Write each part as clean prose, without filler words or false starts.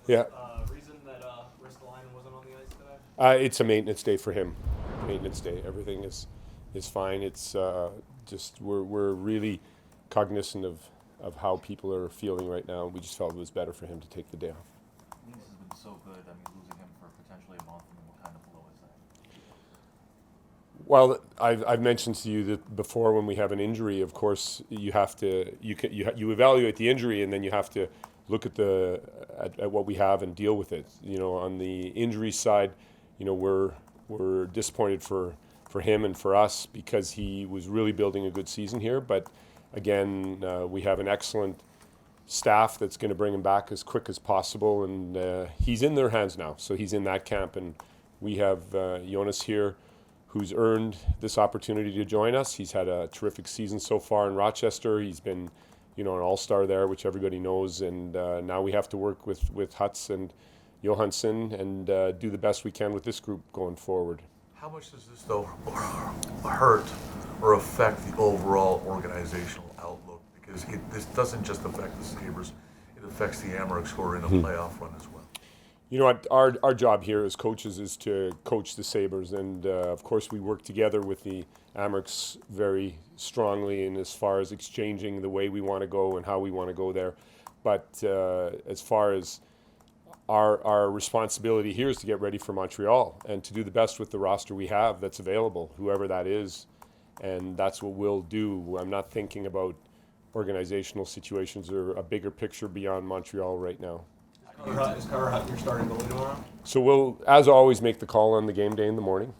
Yeah. Reason that Ristolainen wasn't on the ice today? It's a maintenance day for him. Maintenance day. Everything is fine. It's just we're really cognizant of how people are feeling right now. We just felt it was better for him to take the day off. This has been so good. I mean, losing him for potentially a month, I mean, what kind of blow is that? Well, I've mentioned to you that before, when we have an injury, of course you have to you evaluate the injury, and then you have to look at at what we have and deal with it. On the injury side, we're disappointed for him and for us, because he was really building a good season here. But again, we have an excellent staff that's going to bring him back as quick as possible, and he's in their hands now. So he's in that camp, and we have Jonas here, who's earned this opportunity to join us. He's had a terrific season so far in Rochester. He's been, an all-star there, which everybody knows. And now we have to work with Hutton and Johansson and do the best we can with this group going forward. How much does this, though, hurt or affect the overall organizational outlook? Because this doesn't just affect the Sabres, it affects the Amerks, who are in a playoff run as well. You know what, our job here as coaches is to coach the Sabres, and of course we work together with the Amerks very strongly in as far as exchanging the way we want to go and how we want to go there. But as far as our responsibility here is to get ready for Montreal and to do the best with the roster we have that's available, whoever that is, and that's what we'll do. I'm not thinking about organizational situations or a bigger picture beyond Montreal right now. Is Carter Hutton your starting goalie tomorrow? So we'll, as always, make the call on the game day in the morning.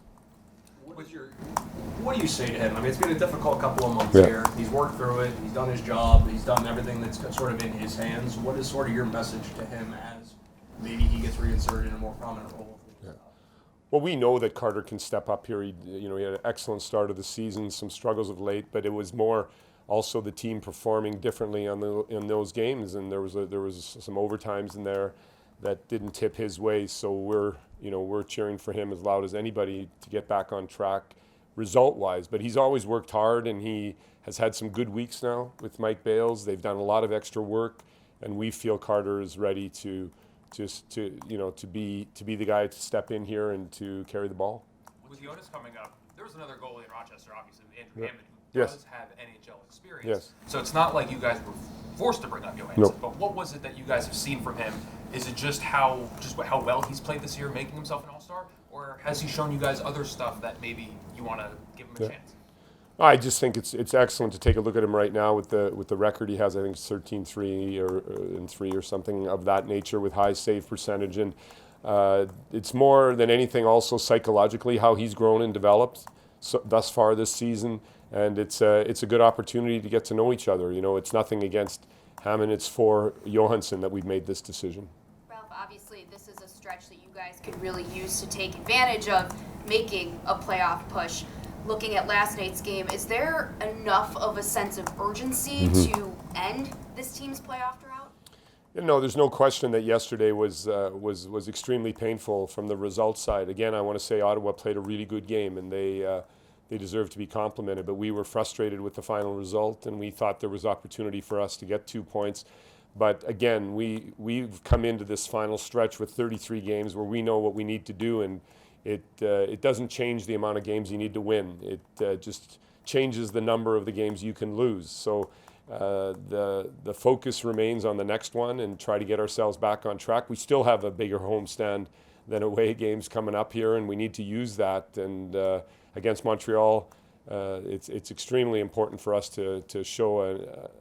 What do you say to him? I mean, it's been a difficult couple of months here. He's worked through it. He's done his job. He's done everything that's sort of in his hands. What is sort of your message to him as maybe he gets reinserted in a more prominent role? Yeah. Well, we know that Carter can step up here. He had an excellent start of the season, some struggles of late, but it was more also the team performing differently in those games, and there was some overtimes in there that didn't tip his way. So we're cheering for him as loud as anybody to get back on track result-wise. But he's always worked hard, and he has had some good weeks now with Mike Bales. They've done a lot of extra work, and we feel Carter is ready to be the guy to step in here and to carry the ball. With Jonas coming up, there was another goalie in Rochester, obviously, Andrew Hammond, who Yes. does have NHL experience. Yes. So it's not like you guys were forced to bring up Johansson. No. But what was it that you guys have seen from him? Is it just how well he's played this year, making himself an all-star? Or has he shown you guys other stuff that maybe you want to give him a chance? I just think it's excellent to take a look at him right now with the record he has. I think it's 13-3 or 3 or something of that nature, with high save percentage. And it's more than anything also psychologically how he's grown and developed thus far this season. And it's a good opportunity to get to know each other. It's nothing against Hammond. It's for Johansson that we've made this decision. Ralph, obviously this is a stretch that you guys could really use to take advantage of making a playoff push. Looking at last night's game, is there enough of a sense of urgency to end this team's playoff drought? No, there's no question that yesterday was extremely painful from the results side. Again, I want to say Ottawa played a really good game, and they deserve to be complimented. But we were frustrated with the final result, and we thought there was opportunity for us to get 2 points. But again, we've come into this final stretch with 33 games where we know what we need to do, and it doesn't change the amount of games you need to win. It just changes the number of the games you can lose. So the focus remains on the next one and try to get ourselves back on track. We still have a bigger homestand than away games coming up here, and we need to use that. And against Montreal, it's extremely important for us to show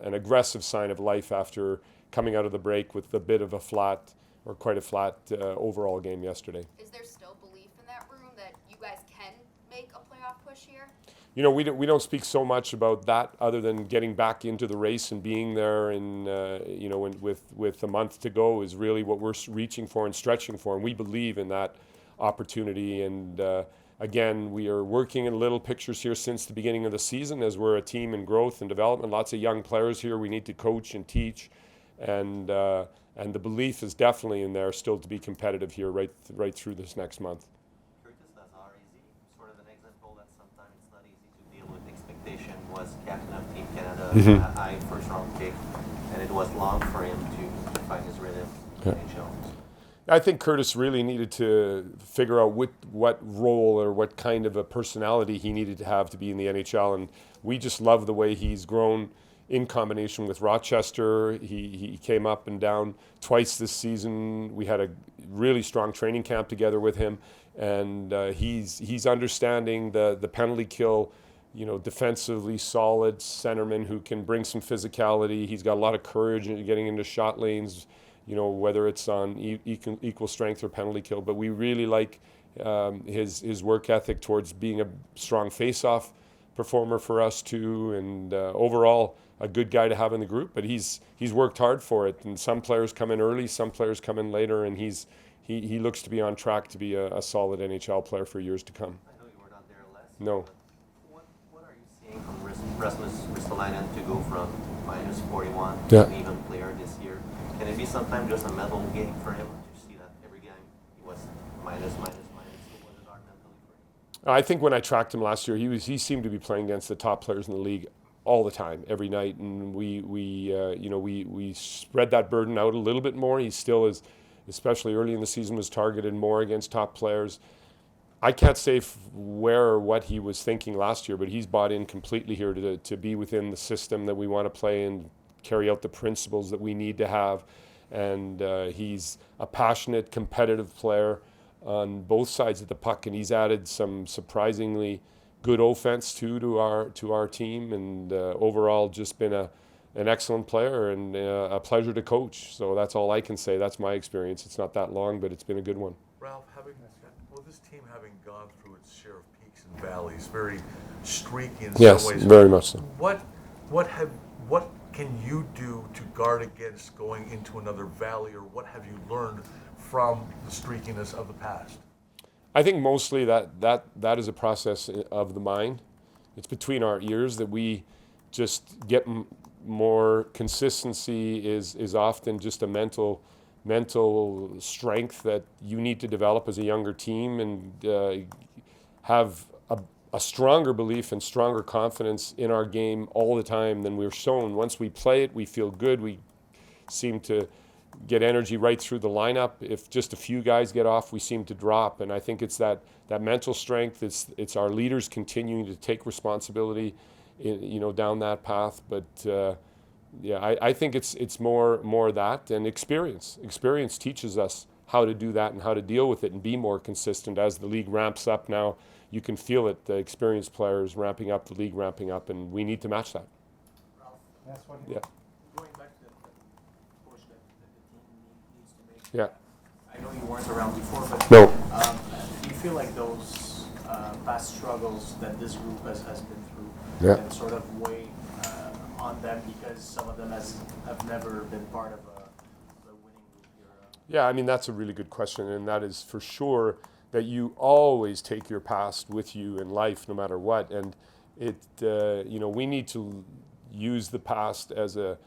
an aggressive sign of life after coming out of the break with a bit of a flat, or quite a flat overall game yesterday. Is there still belief in that room that you guys can make a playoff push here? We don't speak so much about that other than getting back into the race and being there, and with a month to go is really what we're reaching for and stretching for, and we believe in that opportunity. And again, we are working in little pictures here since the beginning of the season, as we're a team in growth and development. Lots of young players here. We need to coach and teach, and the belief is definitely in there still to be competitive here right through this next month. Sort of an example that sometimes it's not easy to deal with expectation was captain of Team Canada, high first round pick, and it was long for him to find his rhythm in NHL. I think Curtis really needed to figure out what role or what kind of a personality he needed to have to be in the NHL, and we just love the way he's grown in combination with Rochester. He came up and down twice this season. We had a really strong training camp together with him, and he's understanding the penalty kill, defensively solid centerman who can bring some physicality. He's got a lot of courage in getting into shot lanes, whether it's on equal strength or penalty kill. But we really like his work ethic towards being a strong face-off performer for us too, and overall a good guy to have in the group. But he's worked hard for it, and some players come in early, some players come in later, and he looks to be on track to be a solid NHL player for years to come. I know you were not there last year. No. What are you seeing from Rasmus Ristolainen to go from minus 41 Yeah. to an even player this year? Can it be sometimes just a mental game for him? To see that every game he was minus. So what is our mentally for him? I think when I tracked him last year, he seemed to be playing against the top players in the league all the time, every night, and we spread that burden out a little bit more. He still is, especially early in the season, was targeted more against top players. I can't say where or what he was thinking last year, but he's bought in completely here to be within the system that we want to play and carry out the principles that we need to have. And he's a passionate, competitive player on both sides of the puck, and he's added some surprisingly good offense to our team, and overall just been an excellent player and a pleasure to coach. So that's all I can say. That's my experience. It's not that long, but it's been a good one. Ralph, this team having gone through its share of peaks and valleys, very streaky in Yes, some ways. very much so. What can you do to guard against going into another valley, or what have you learned from the streakiness of the past? I think mostly that is a process of the mind. It's between our ears that we just get more consistency is often just a mental strength that you need to develop as a younger team, and have a stronger belief and stronger confidence in our game all the time than we're shown. Once we play it, we feel good. We seem to get energy right through the lineup. If just a few guys get off, we seem to drop. And I think it's that mental strength. It's our leaders continuing to take responsibility, down that path. But I think it's more that, and experience. Experience teaches us how to do that and how to deal with it and be more consistent as the league ramps up now. You can feel it. The experienced players ramping up, the league ramping up, and we need to match that. Ralph, That's what Yeah. going back to the push that the team needs to make. Yeah. I know you weren't around before, but No. do you feel like those past struggles that this group has been through Yeah. can sort of weigh on them, because some of them have never been part of the winning group here? Yeah, I mean, that's a really good question, and that is for sure that you always take your past with you in life, no matter what. And we need to use the past as a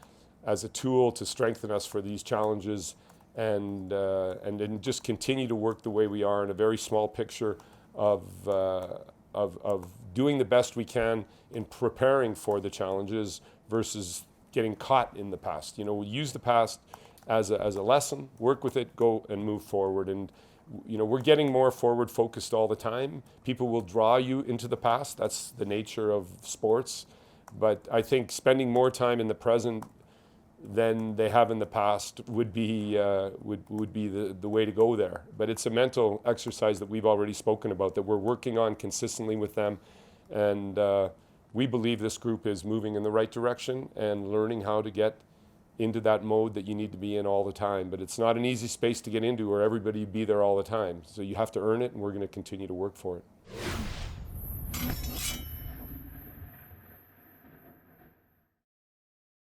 tool to strengthen us for these challenges, and then just continue to work the way we are in a very small picture of doing the best we can in preparing for the challenges versus getting caught in the past. We use the past as a lesson, work with it, go and move forward. And we're getting more forward focused all the time. People will draw you into the past. That's the nature of sports. But I think spending more time in the present than they have in the past would be the way to go there. But it's a mental exercise that we've already spoken about, that we're working on consistently with them. And we believe this group is moving in the right direction and learning how to get into that mode that you need to be in all the time. But it's not an easy space to get into, or everybody be there all the time. So you have to earn it, and we're going to continue to work for it.